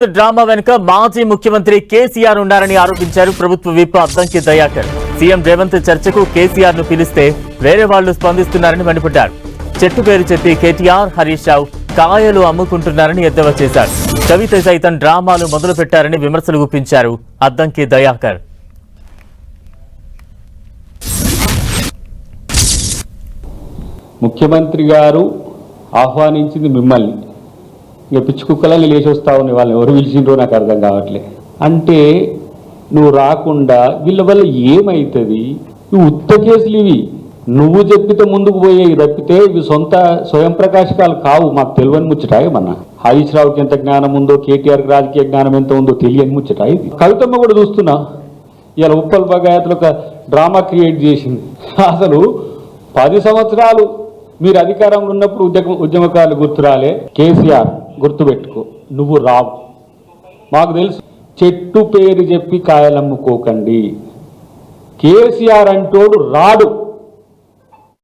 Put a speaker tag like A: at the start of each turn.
A: Drama వెనుక మాజీ ముఖ్యమంత్రి కేసీఆర్ ఉన్నారని ఆరోపించారు ప్రభుత్వ విప్ అద్దంకి దయాకర్. సీఎం రేవంత్ చర్చకు కేసీఆర్ ను పిలిస్తే వేరే వాళ్లు స్పందిస్తున్నారని మండిపడ్డారు. చెట్టు పేరు చెప్పి కేటీఆర్, హరీష్ రావు కాయలు అమ్ముకుంటున్నారని ఎద్దేవా చేశారు. కవిత సైతం డ్రామాలు మొదలు పెట్టారని విమర్శలు గుప్పించారు అద్దంకి దయాకర్.
B: ముఖ్యమంత్రి గారు ఆహ్వానించింది మిమ్మల్ని, ఇక పిచ్చి కుక్కలని లేచి వస్తా ఉన్నాయి. వాళ్ళని ఎవరు పిలిచిండ్రో నాకు అర్థం కావట్లే. అంటే నువ్వు రాకుండా వీళ్ళ వల్ల ఏమవుతుంది? ఇవి ఉత్త కేసులు, ఇవి నువ్వు చెప్పితే ముందుకు పోయేవి తప్పితే ఇవి స్వయం ప్రకాశకాలు కావు. మాకు తెలియని ముచ్చట ఏమన్నా. హరీష్ రావుకి ఎంత జ్ఞానం ఉందో, కేటీఆర్కి రాజకీయ జ్ఞానం ఎంత ఉందో తెలియని ముచ్చట ఇది. కవితమ్మ కూడా చూస్తున్నా ఇలా ఉప్పల్ బగాయతలు ఒక డ్రామా క్రియేట్ చేసింది. అసలు 10 సంవత్సరాలు మీరు అధికారంలో ఉన్నప్పుడు ఉద్యమకారులు గుర్తురాలే. కేసీఆర్ గుర్తుపెట్టుకో, నువ్వు రావు. మాకు తెలుసు, చెట్టు పేరు చెప్పి కాయలమ్ముకోకండి. కేసీఆర్ అంటోడు రాడు.